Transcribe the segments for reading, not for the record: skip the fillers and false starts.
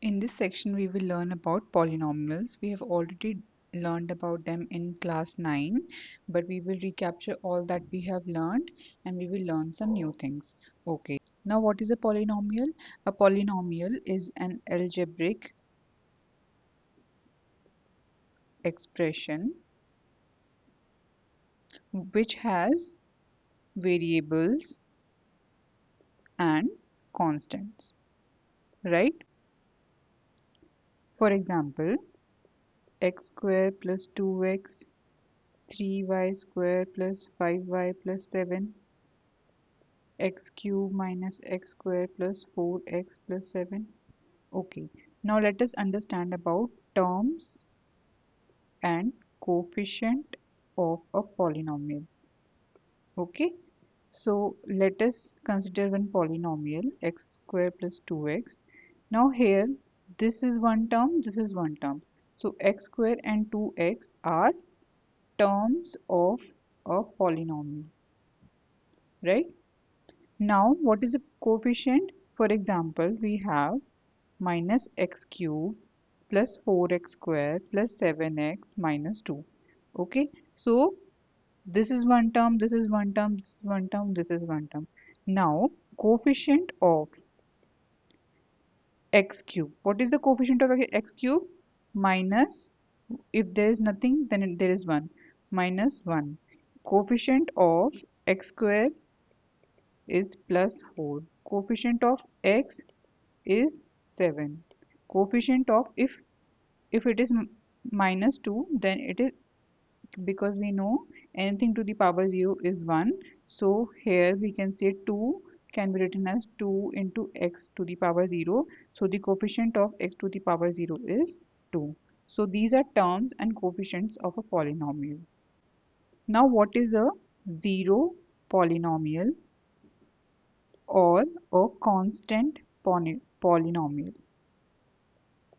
In this section, we will learn about polynomials. We have already learned about them in class 9, but we will recapture all that we have learned and we will learn some new things. Okay, now what is a polynomial? A polynomial is an algebraic expression which has variables and constants, right? For example, x square plus 2x, 3y square plus 5y plus 7, x cube minus x square plus 4x plus 7. Okay, now let us understand about terms and coefficient of a polynomial. Okay, so let us consider one polynomial x square plus 2x. Now here this is one term, this is one term. So x square and 2x are terms of a polynomial, right? Now what is a coefficient? For example, we have minus x cube plus 4x square plus 7x minus 2. Okay, so this is one term, this is one term, this is one term, this is one term. Now coefficient of x cube. What is the coefficient of x cube? Minus, if there is nothing, then there is 1. Minus 1. Coefficient of x square is plus 4. Coefficient of x is 7. Coefficient of, if it is minus 2, then it is, because we know anything to the power 0 is 1, so here we can say 2 can be written as 2 into x to the power 0, so the coefficient of x to the power 0 is 2. So these are terms and coefficients of a polynomial. Now what is a zero polynomial or a constant polynomial,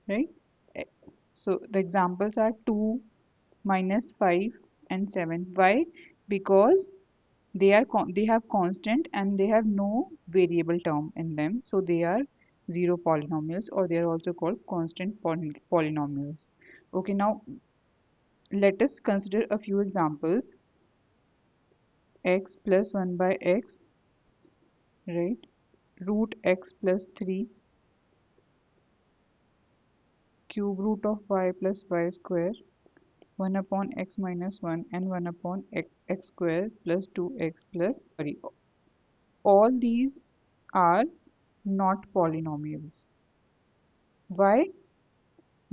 right? Eh, So the examples are 2, minus 5 and 7. Why? Because they have constant and they have no variable term in them, so they are zero polynomials, or they are also called constant polynomials. Okay, now let us consider a few examples. X plus 1 by x, right? Root x plus 3, cube root of y plus y square, 1 upon x minus 1, and 1 upon x square plus 2x plus, sorry, all these are not polynomials. Why?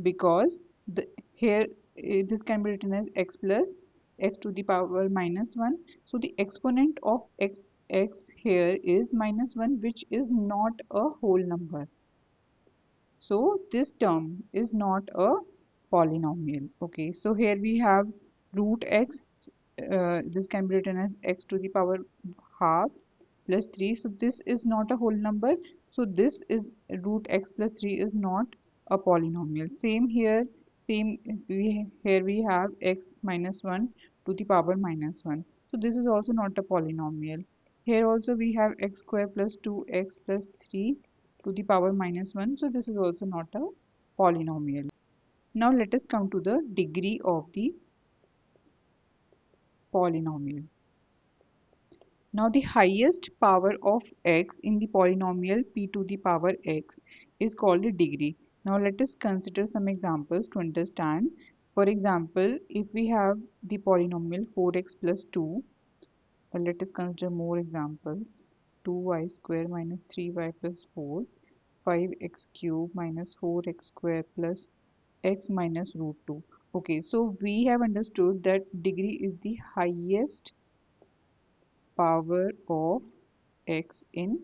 Because the here this can be written as x plus x to the power minus 1. So the exponent of x here is minus 1, which is not a whole number. So this term is not a polynomial. Okay, so here we have root x. This can be written as x to the power half plus 3. So this is not a whole number. So this is root x plus 3 is not a polynomial. Same here. Same, here we have x minus 1 to the power minus 1. So this is also not a polynomial. Here also we have x square plus 2x plus 3 to the power minus 1. So this is also not a polynomial. Now let us come to the degree of the polynomial. Now the highest power of x in the polynomial p to the power x is called the degree. Now let us consider some examples to understand. For example, if we have the polynomial 4x plus 2, let us consider more examples. 2y square minus 3y plus 4, 5x cube minus 4x square plus x minus root 2. Okay, so we have understood that degree is the highest power of x in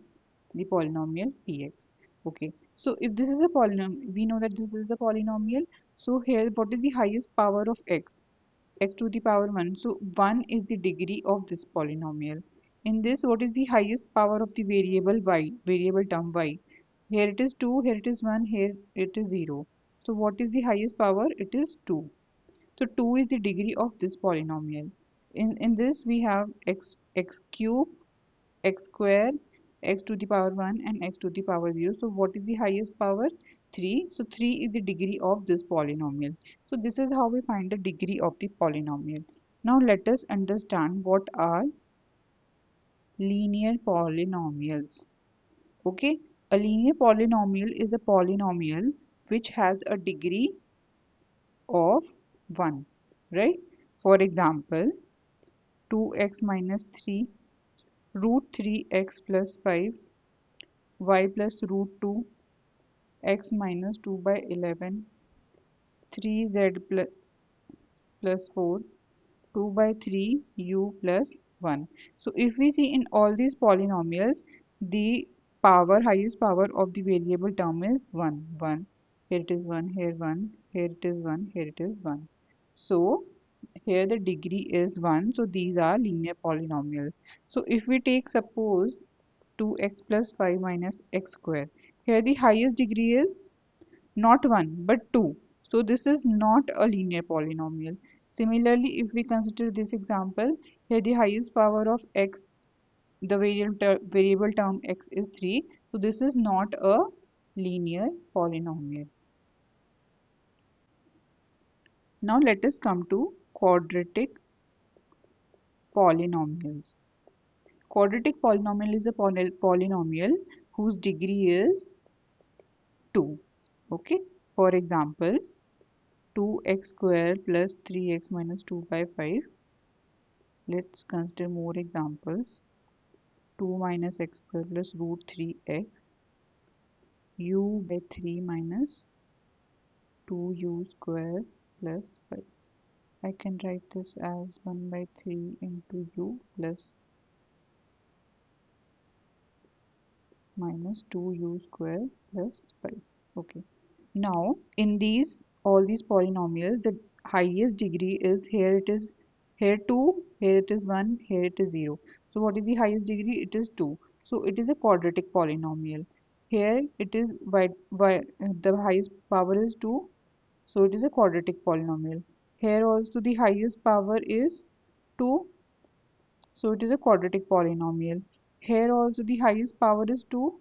the polynomial px. Okay, so if this is a polynomial, we know that this is the polynomial. So here, what is the highest power of x? X to the power 1. So 1 is the degree of this polynomial. In this, what is the highest power of the variable y, variable term y? Here it is 2, here it is 1, here it is 0. So what is the highest power? It is 2. So 2 is the degree of this polynomial. In this we have x cube, x square, x to the power 1 and x to the power 0. So what is the highest power? 3. So 3 is the degree of this polynomial. So this is how we find the degree of the polynomial. Now let us understand what are linear polynomials. Okay, a linear polynomial is a polynomial which has a degree of 1, right? For example, 2x minus 3, root 3x plus 5, y plus root 2, x minus 2 by 11, 3z plus 4, 2 by 3 u plus 1. So if we see in all these polynomials, the highest power of the variable term is 1. 1. Here it is 1, here 1, here it is 1, here it is 1. So here the degree is 1. So these are linear polynomials. So if we take suppose 2x plus 5 minus x square. Here the highest degree is not 1 but 2. So this is not a linear polynomial. Similarly, if we consider this example, here the highest power of x, the variable term x is 3. So this is not a linear polynomial. Now let us come to quadratic polynomials. Quadratic polynomial is a polynomial whose degree is 2. Okay. For example, 2x square plus 3x minus 2 by 5. Let's consider more examples. 2 minus x square plus root 3x, u by 3 minus 2u square plus 5. I can write this as 1 by 3 into u plus minus 2u square plus 5. Okay. Now, in all these polynomials, the highest degree is here it is here 2, here it is 1, here it is 0. So what is the highest degree? It is 2. So it is a quadratic polynomial. Here it is the highest power is 2. So it is a quadratic polynomial. Here also the highest power is 2. So it is a quadratic polynomial. Here also the highest power is 2.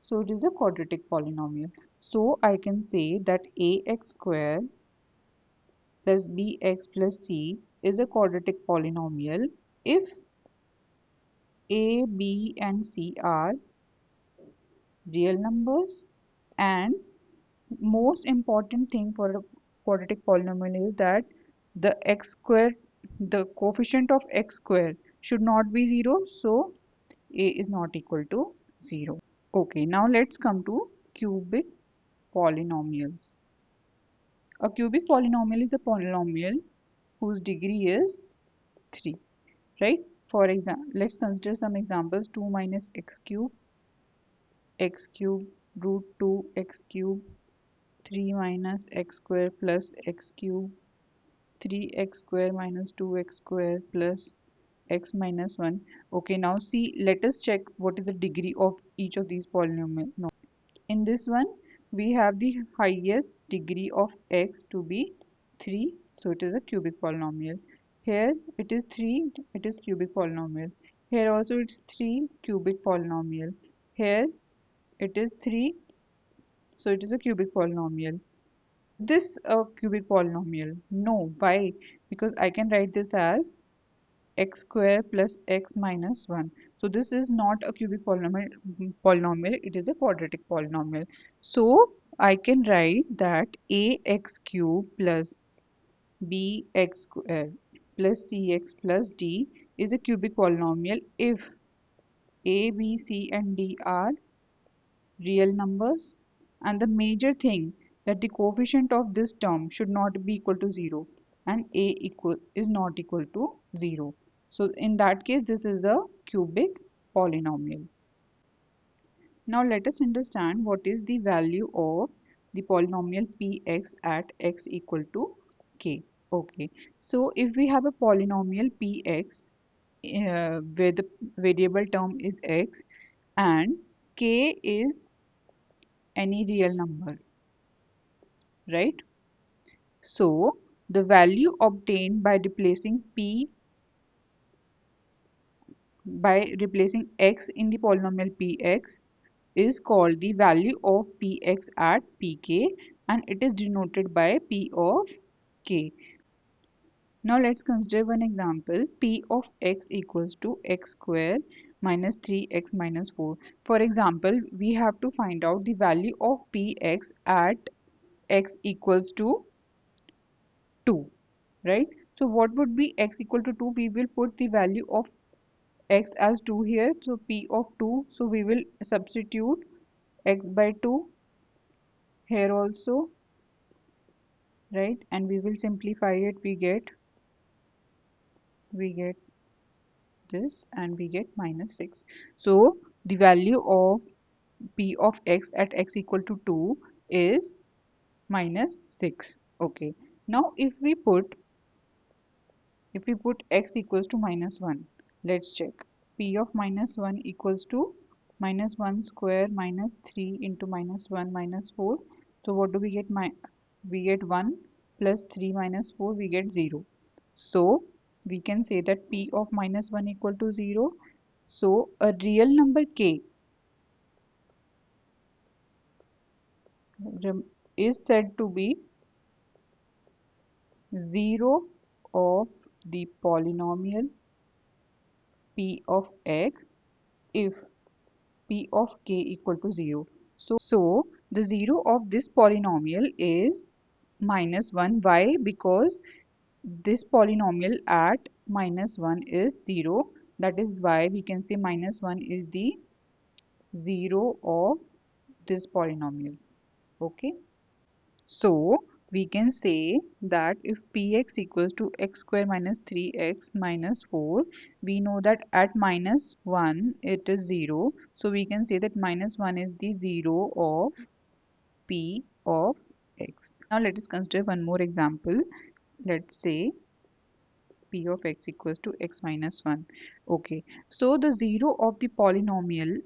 So it is a quadratic polynomial. So I can say that ax square plus bx plus c is a quadratic polynomial if a, b and c are real numbers, and most important thing for a quadratic polynomial is that the x square, the coefficient of x square should not be 0, so a is not equal to 0. Okay, now let's come to cubic polynomials. A cubic polynomial is a polynomial whose degree is 3, right? For example, let's consider some examples. 2 minus x cube, root 2 x cube, 3 minus x square plus x cube, 3x square minus 2x square plus x minus 1. Okay, now see, let us check what is the degree of each of these polynomials. In this one, we have the highest degree of x to be 3, so it is a cubic polynomial. Here it is 3, it is cubic polynomial. Here also it's 3, cubic polynomial. Here it is 3, so it is a cubic polynomial. This a cubic polynomial? No, why? Because I can write this as x square plus x minus 1. So this is not a cubic polynomial, it is a quadratic polynomial. So I can write that ax cube plus bx square plus cx plus d is a cubic polynomial if a, b, c and d are real numbers, and the major thing that the coefficient of this term should not be equal to 0 and is not equal to 0. So in that case this is a cubic polynomial. Now let us understand what is the value of the polynomial px at x equal to k. Okay, so if we have a polynomial px where the variable term is x and k is any real number, right? So the value obtained by replacing x in the polynomial px is called the value of px at pk, and it is denoted by p of k. Now let's consider one example. P of x equals to x square minus 3x minus 4. For example, we have to find out the value of px at x equals to 2, right? So what would be x equal to 2? We will put the value of x as 2 here, so p of 2. So we will substitute x by 2 here also, right? And we will simplify it. We get this, and we get minus 6. So the value of p of x at x equal to 2 is minus 6. Okay. Now if we put x equals to minus 1, let's check. P of minus 1 equals to minus 1 square minus 3 into minus 1 minus 4. So what do we get? We get 1 plus 3 minus 4, we get 0. So we can say that P of minus 1 equal to 0. So a real number k is said to be 0 of the polynomial p of x if p of k equal to 0. So the 0 of this polynomial is minus 1. Why? Because this polynomial at minus 1 is 0. That is why we can say minus 1 is the 0 of this polynomial. Okay. So we can say that if px equals to x square minus 3x minus 4, we know that at minus 1 it is 0. So we can say that minus 1 is the 0 of p of x. Now let us consider one more example. Let's say p of x equals to x minus 1. Okay, so the 0 of the polynomial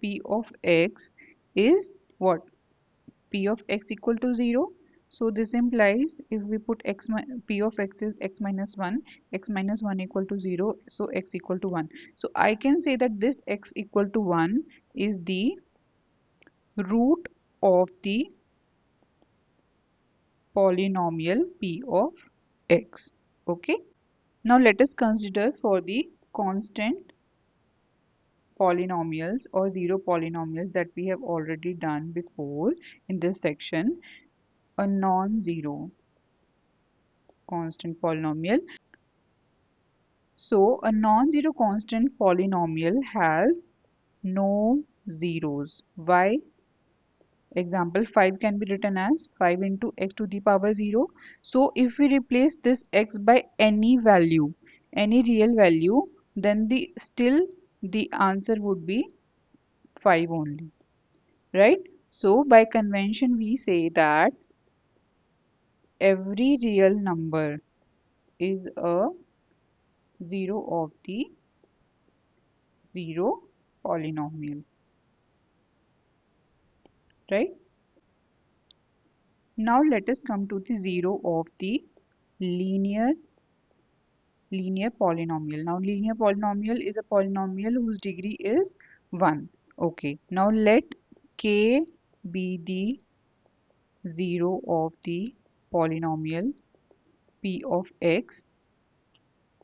p of x is what? P of x equal to 0. So this implies if we put p of x is x minus 1, x minus 1 equal to 0, so x equal to 1. So I can say that this x equal to 1 is the root of the polynomial p of x. Okay. Now let us consider for the constant polynomials or zero polynomials that we have already done before in this section. A non-zero constant polynomial. So a non-zero constant polynomial has no zeros. Why? Example 5 can be written as 5 into x to the power 0. So if we replace this x by any value, any real value, then the answer would be 5 only, right? So by convention we say that every real number is a zero of the zero polynomial, right? Now let us come to the zero of the linear linear polynomial. Now linear polynomial is a polynomial whose degree is 1. Okay, now let k be the zero of the polynomial p of x.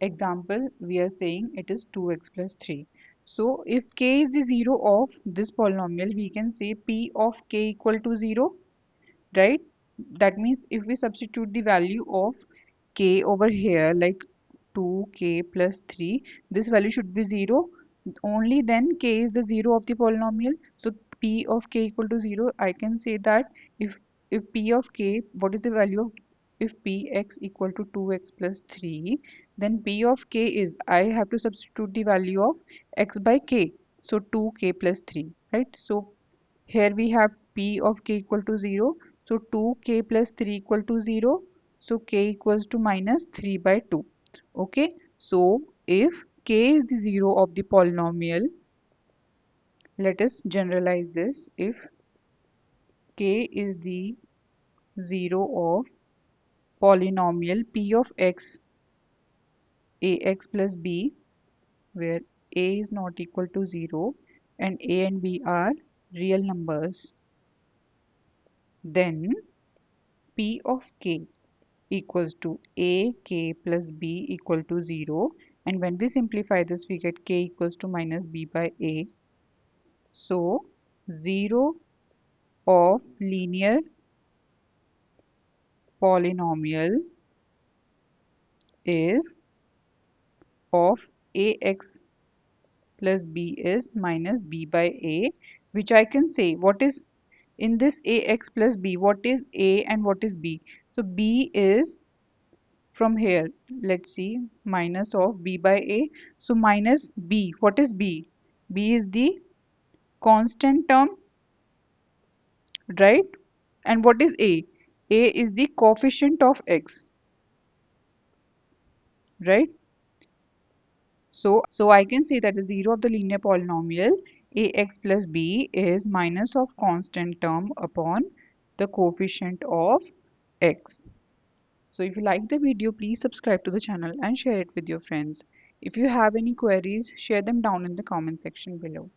Example, we are saying it is 2x plus 3. So if k is the zero of this polynomial, we can say p of k equal to 0, right? That means if we substitute the value of k over here, like 2k plus 3, this value should be 0. Only then k is the 0 of the polynomial. So p of k equal to 0, I can say that if p of k, what is the value of, if px equal to 2x plus 3, then p of k is, I have to substitute the value of x by k. So 2k plus 3, right? So here we have p of k equal to 0. So 2k plus 3 equal to 0. So k equals to minus 3 by 2. Okay. So if k is the 0 of the polynomial, let us generalize this. If k is the 0 of polynomial p of x ax plus b, where a is not equal to 0 and a and b are real numbers, then p of k equals to a k plus b equal to 0, and when we simplify this we get k equals to minus b by a. So 0 of linear polynomial is of ax plus b is minus b by a, which I can say what is in this ax plus b, what is a and what is b. So b is from here, let's see, minus of b by a. So minus b, what is b? B is the constant term, right? And what is a? A is the coefficient of x, right? So I can say that the 0 of the linear polynomial ax plus b is minus of constant term upon the coefficient of x. So if you like the video, please subscribe to the channel and share it with your friends. If you have any queries, share them down in the comment section below.